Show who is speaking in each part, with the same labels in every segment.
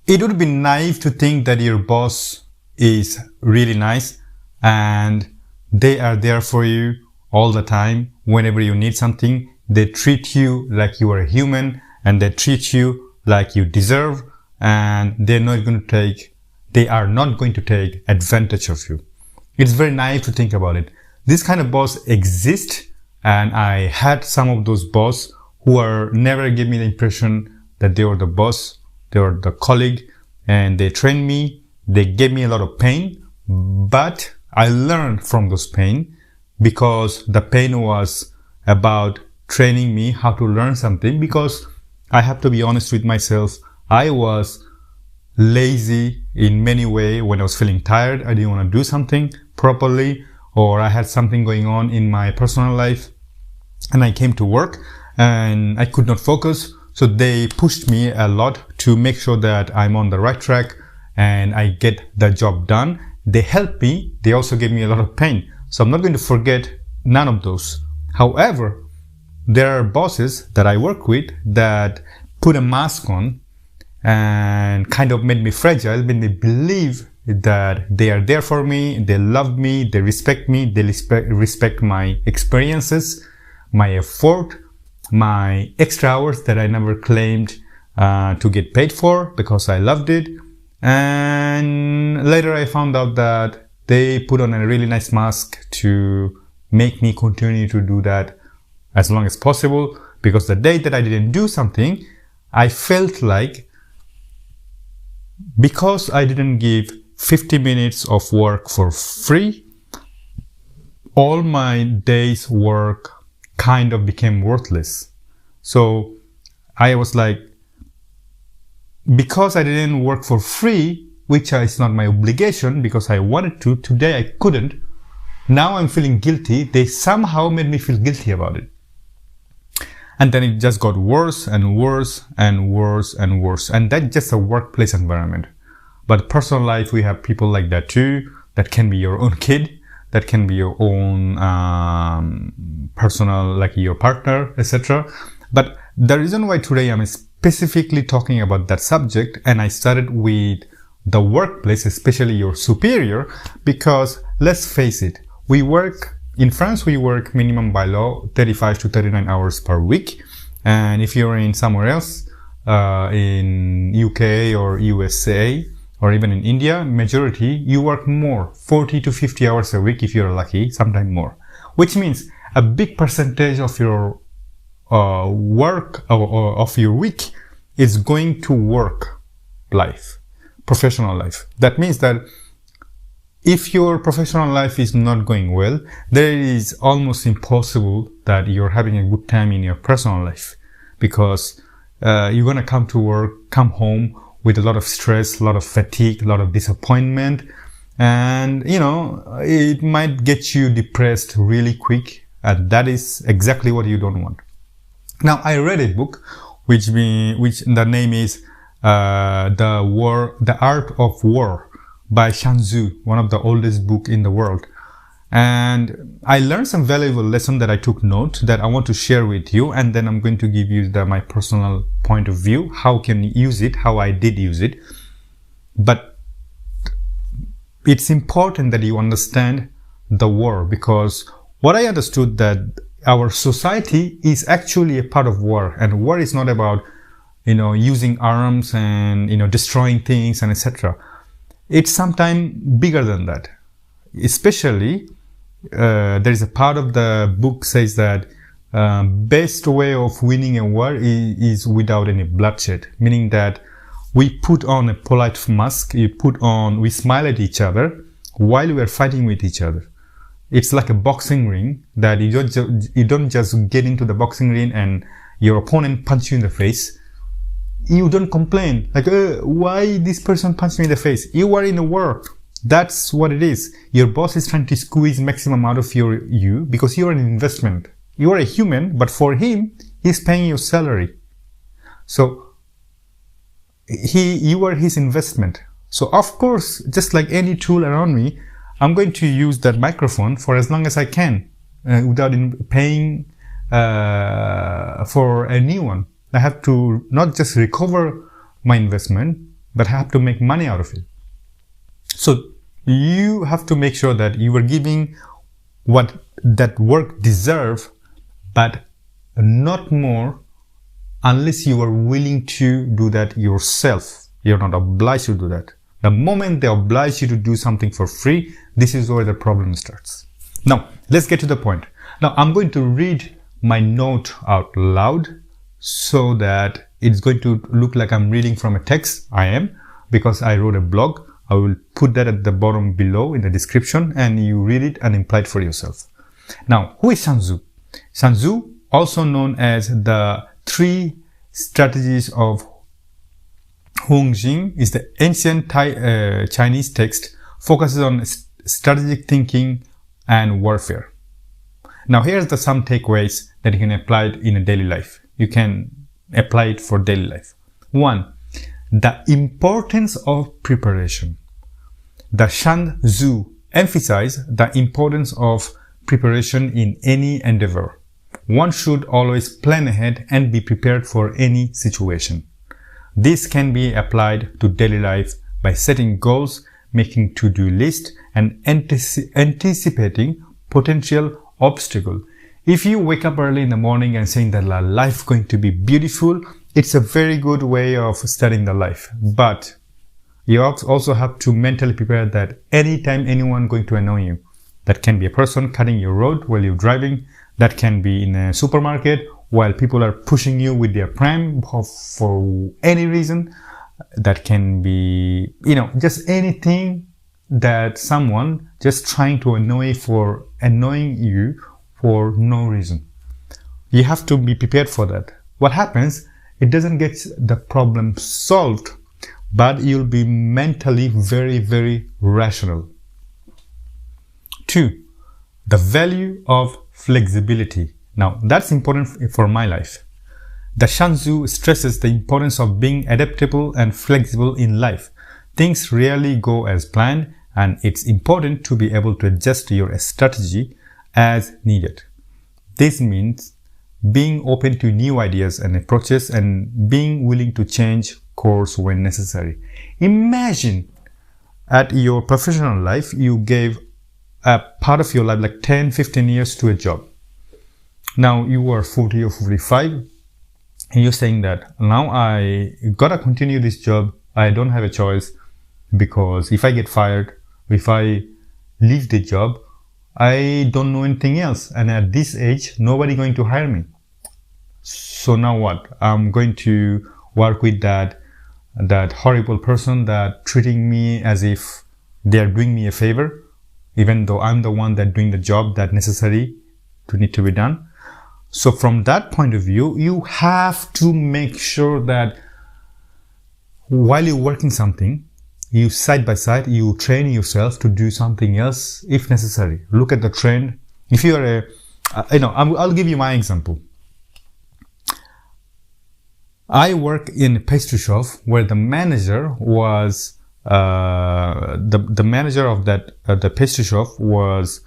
Speaker 1: It would be naive to think that your boss is really nice and they are there for you all the time. Whenever you need something, they treat you like you are a human and they treat you like you deserve, and they are not going to take advantage of you. It's very naive to think about it. This kind of boss exists, and I had some of those boss who never gave me the impression that they were the boss. They were the colleague, and they trained me. They gave me a lot of pain, but I learned from those pain, because the pain was about training me how to learn something. Because I have to be honest with myself, I was lazy in many ways. When I was feeling tired, I didn't want to do something properly, or I had something going on in my personal life, and I came to work and I could not focus. So they pushed me a lot to make sure that I'm on the right track and I get the job done. They helped me. They also gave me a lot of pain. So I'm not going to forget none of those. However, there are bosses that I work with that put a mask on and kind of made me fragile, made me believe that they are there for me, they love me, they respect me, they respect my experiences, my effort, my extra hours that I never claimed to get paid for because I loved it. And later I found out that they put on a really nice mask to make me continue to do that as long as possible, because the day that I didn't do something, I felt like, because I didn't give 50 minutes of work for free, all my day's work kind of became worthless. So I was like, because I didn't work for free, which is not my obligation because I wanted to, today I couldn't. Now I'm feeling guilty. They somehow made me feel guilty about it. And then it just got worse and worse and worse and worse. And that's just a workplace environment. But personal life, we have people like that too. That can be your own kid. That can be your own personal, like your partner, etc. But the reason why today I'm specifically talking about that subject, and I started with the workplace, especially your superior, because let's face it, in France, we work minimum by law 35 to 39 hours per week. And if you're in somewhere else, in UK or USA, or even in India, majority, you work more, 40 to 50 hours a week if you're lucky, sometimes more. Which means a big percentage of your work or of your week is going to work life, professional life. That means that if your professional life is not going well, there is almost impossible that you're having a good time in your personal life, because you're going to come to work, come home with a lot of stress, a lot of fatigue, a lot of disappointment, and it might get you depressed really quick, and that is exactly what you don't want. Now, I read a book which the name is The Art of War by Sun Tzu, one of the oldest book in the world. And I learned some valuable lesson that I took note that I want to share with you, and then I'm going to give you my personal point of view, how can you use it, how I did use it. But it's important that you understand the war, because what I understood that our society is actually a part of war, and war is not about using arms and destroying things and etc. It's sometimes bigger than that. Especially there is a part of the book says that best way of winning a war is without any bloodshed, meaning that we put on a polite mask, we smile at each other while we are fighting with each other. It's like a boxing ring that you don't just get into the boxing ring and your opponent punch you in the face. You don't complain like, why this person punched me in the face? You are in a war. That's what it is. Your boss is trying to squeeze maximum out of you because you're an investment. You are a human, but for him, he's paying your salary. So you are his investment. So of course, just like any tool around me, I'm going to use that microphone for as long as I can without paying for a new one. I have to not just recover my investment, but I have to make money out of it. So you have to make sure that you are giving what that work deserves, but not more, unless you are willing to do that yourself. You're not obliged to do that. The moment they oblige you to do something for free, this is where the problem starts. Now, let's get to the point. Now, I'm going to read my note out loud so that it's going to look like I'm reading from a text. I am, because I wrote a blog. I will put that at the bottom below in the description, and you read it and imply it for yourself. Now, who is Sun Tzu? Sun Tzu, also known as the 3 strategies of Hung Jing, is the ancient Chinese text, focuses on strategic thinking and warfare. Now, here's some takeaways that you can apply it in a daily life. You can apply it for daily life. 1. The importance of preparation. The Sun Tzu emphasizes the importance of preparation in any endeavor. One should always plan ahead and be prepared for any situation. This can be applied to daily life by setting goals, making to-do lists, and anticipating potential obstacles. If you wake up early in the morning and saying that life is going to be beautiful, it's a very good way of starting the life. But you also have to mentally prepare that anytime anyone going to annoy you. That can be a person cutting your road while you're driving. That can be in a supermarket while people are pushing you with their pram for any reason. That can be, just anything that someone just trying to annoying you for no reason. You have to be prepared for that. What happens? It doesn't get the problem solved, but you'll be mentally very, very rational. 2. The value of flexibility. Now, that's important for my life. The Sun Tzu stresses the importance of being adaptable and flexible in life. Things rarely go as planned, and it's important to be able to adjust your strategy as needed. This means being open to new ideas and approaches and being willing to change course when necessary. Imagine at your professional life, you gave a part of your life, like 10, 15 years to a job. Now you are 40 or 45 and you're saying that now I gotta continue this job. I don't have a choice, because if I get fired, if I leave the job, I don't know anything else. And at this age, nobody going to hire me. So now what? I'm going to work with that horrible person that treating me as if they are doing me a favor, even though I'm the one that doing the job that necessary to need to be done. So from that point of view, you have to make sure that while you're working something, you side by side, you train yourself to do something else if necessary. Look at the trend. If you are I'll give you my example. I work in a pastry shop where the manager was the manager of the pastry shop was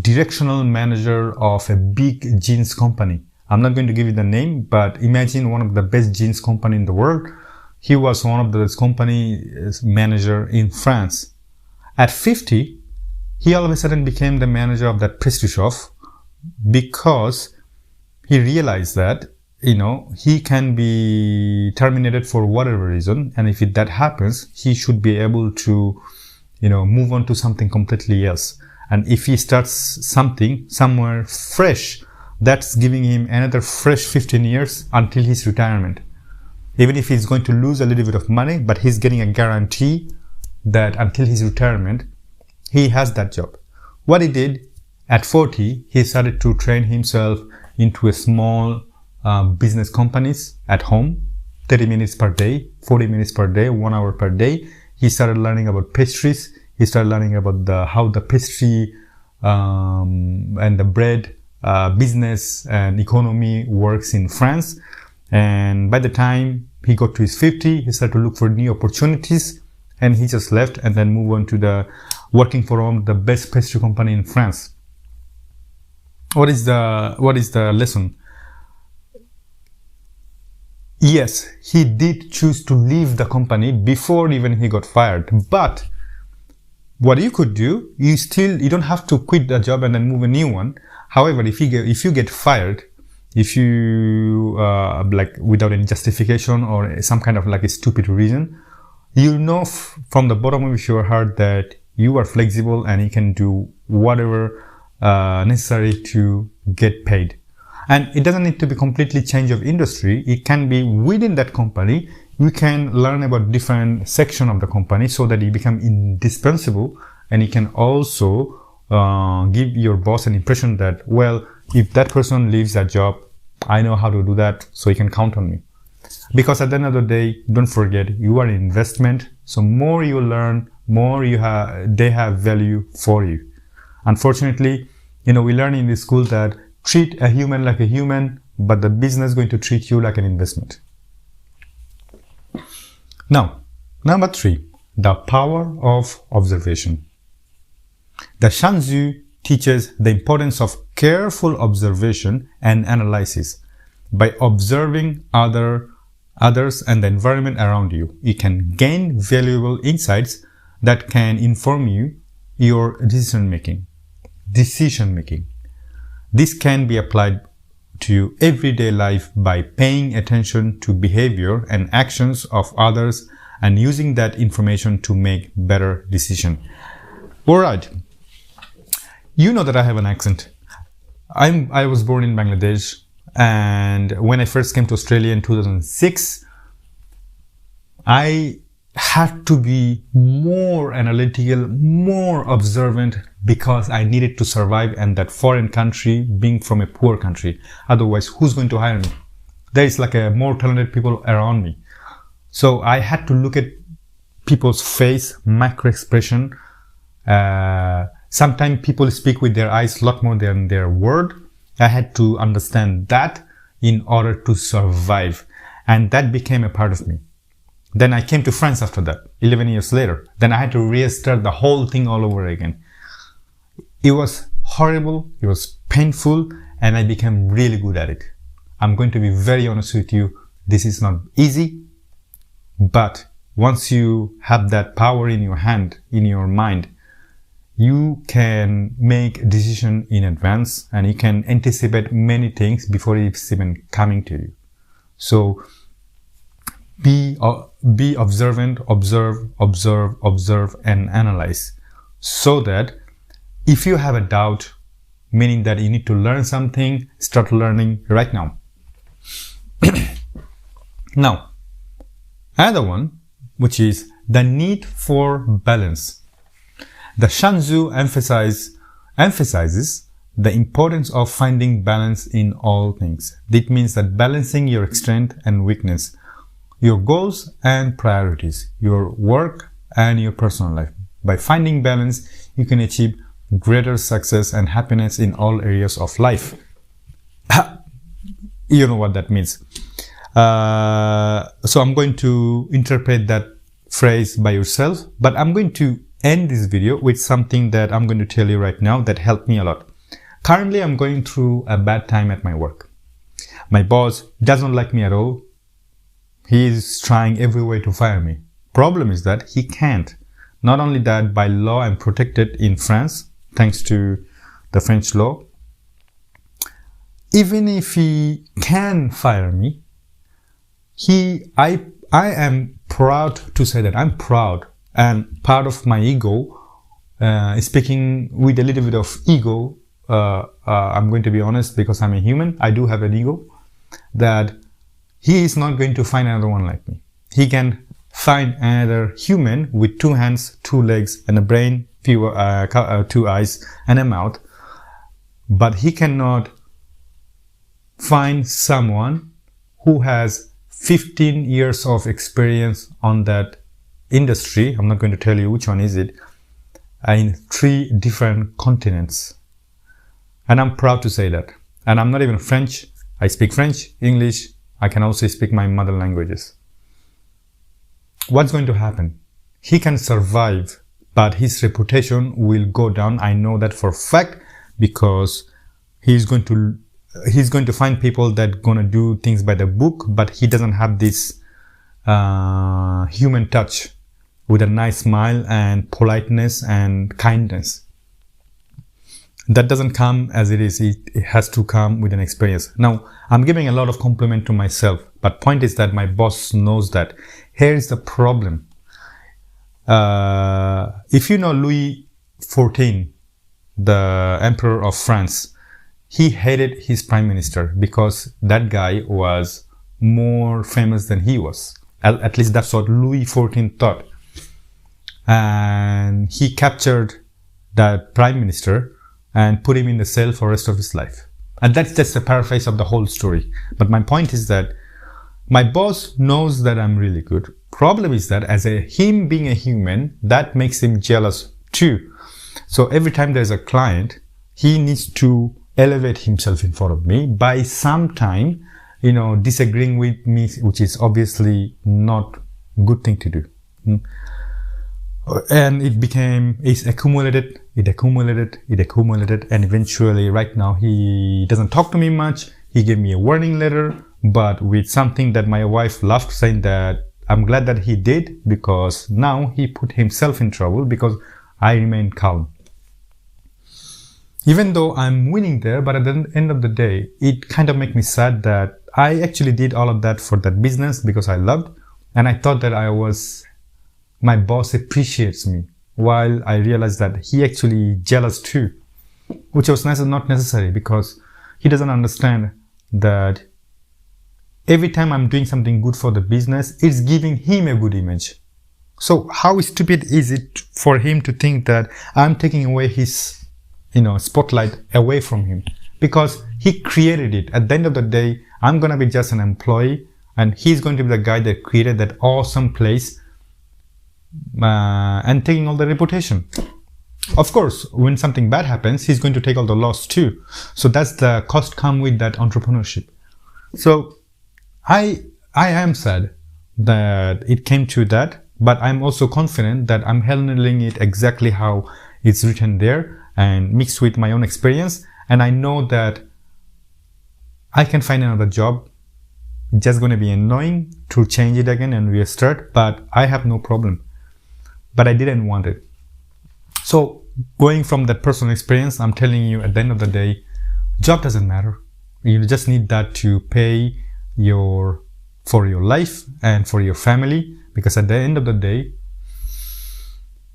Speaker 1: directional manager of a big jeans company. I'm not going to give you the name, but imagine one of the best jeans company in the world. He was one of those company's manager in France. At 50, he all of a sudden became the manager of that pastry shop because he realized that, he can be terminated for whatever reason. And if that happens, he should be able to, move on to something completely else. And if he starts something somewhere fresh, that's giving him another fresh 15 years until his retirement. Even if he's going to lose a little bit of money, but he's getting a guarantee that until his retirement, he has that job. What he did at 40, he started to train himself into a small business companies at home, 30 minutes per day, 40 minutes per day, 1 hour per day. He started learning about pastries. He started learning about how the pastry and the bread business and economy works in France. And by the time he got to his 50, he started to look for new opportunities, and he just left and then moved on to the working for one of the best pastry company in France. What is the lesson? Yes, he did choose to leave the company before even he got fired. But what you could do, you don't have to quit the job and then move a new one. However, if you get fired, if you like without any justification or some kind of like a stupid reason, you know from the bottom of your heart that you are flexible and you can do whatever necessary to get paid. And it doesn't need to be completely change of industry. It can be within that company. You can learn about different section of the company so that you become indispensable, and you can also give your boss an impression that, well, if that person leaves that job, I know how to do that, so you can count on me. Because at the end of the day, don't forget, you are an investment. So more you learn, more they have value for you. Unfortunately, we learn in the school that treat a human like a human, but the business is going to treat you like an investment. Now, number 3, the power of observation. The Shanzu teaches the importance of careful observation and analysis. By observing others and the environment around you, you can gain valuable insights that can inform your decision making. This can be applied to everyday life by paying attention to behavior and actions of others and using that information to make better decisions. Alright, you know that I have an accent. I was born in Bangladesh, and when I first came to Australia in 2006, I had to be more analytical, more observant, because I needed to survive in that foreign country, being from a poor country. Otherwise, who's going to hire me? There is like more talented people around me. So I had to look at people's face, micro expression. Sometimes people speak with their eyes a lot more than their word. I had to understand that in order to survive. And that became a part of me. Then I came to France after that, 11 years later. Then I had to restart the whole thing all over again. It was horrible, it was painful, and I became really good at it. I'm going to be very honest with you, this is not easy, but once you have that power in your hand, in your mind, you can make a decision in advance and you can anticipate many things before it's even coming to you. So be observant, observe, and analyze, so that if you have a doubt, meaning that you need to learn something, start learning right now. Now, another one, which is the need for balance. The Shanzu emphasizes the importance of finding balance in all things. That means that balancing your strength and weakness, your goals and priorities, your work and your personal life. By finding balance, you can achieve greater success and happiness in all areas of life. You know what that means. So I'm going to interpret that phrase by yourself, but I'm going to end this video with something that I'm going to tell you right now that helped me a lot. Currently, I'm going through a bad time at my work. My boss doesn't like me at all. He's trying every way to fire me. Problem is that he can't. Not only that, by law, I'm protected in France, thanks to the French law. Even if he can fire me, I am proud to say that I'm proud, and part of my ego, speaking with a little bit of ego, I'm going to be honest, because I'm a human, I do have an ego, that he is not going to find another one like me. He can find another human with 2 hands, 2 legs, and a brain, 2 eyes, and a mouth, but he cannot find someone who has 15 years of experience on that industry. I'm not going to tell you which one is it, in 3 different continents. And I'm proud to say that. And I'm not even French. I speak French, English. I can also speak my mother languages. What's going to happen? He can survive, but his reputation will go down. I know that for a fact, because he's going to he's going to find people that gonna do things by the book, but he doesn't have this human touch with a nice smile and politeness and kindness. That doesn't come as it is. It has to come with an experience. Now, I'm giving a lot of compliment to myself, but point is that my boss knows that. Here is the problem. If you know Louis XIV, the Emperor of France, he hated his prime minister because that guy was more famous than he was. At least that's what Louis XIV thought. And he captured that prime minister and put him in the cell for the rest of his life. And that's just a paraphrase of the whole story. But my point is that my boss knows that I'm really good. Problem is that as him being a human, that makes him jealous too. So every time there's a client, he needs to elevate himself in front of me by sometime, disagreeing with me, which is obviously not a good thing to do. And it accumulated, and eventually right now he doesn't talk to me much. He gave me a warning letter, but with something that my wife laughed, saying that I'm glad that he did, because now he put himself in trouble because I remained calm. Even though I'm winning there, but at the end of the day, it kind of makes me sad that I actually did all of that for that business because I loved, and I thought that my boss appreciates me, while I realized that he actually jealous too, which was not necessary, because he doesn't understand that every time I'm doing something good for the business, it's giving him a good image. So how stupid is it for him to think that I'm taking away his, spotlight away from him? Because he created it. At the end of the day, I'm going to be just an employee, and he's going to be the guy that created that awesome place and taking all the reputation. Of course, when something bad happens, he's going to take all the loss too. So that's the cost come with that entrepreneurship. So I am sad that it came to that, but I'm also confident that I'm handling it exactly how it's written there and mixed with my own experience. And I know that I can find another job. It's just going to be annoying to change it again and restart, but I have no problem. But I didn't want it. So going from that personal experience, I'm telling you, at the end of the day, job doesn't matter. You just need that to pay for your life and for your family, because at the end of the day,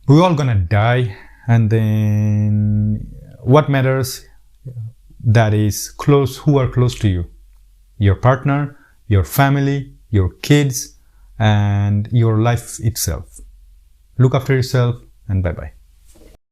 Speaker 1: we're all gonna die. And then what matters, that is who are close to you, your partner, your family, your kids, and your life itself. Look after yourself, and bye-bye.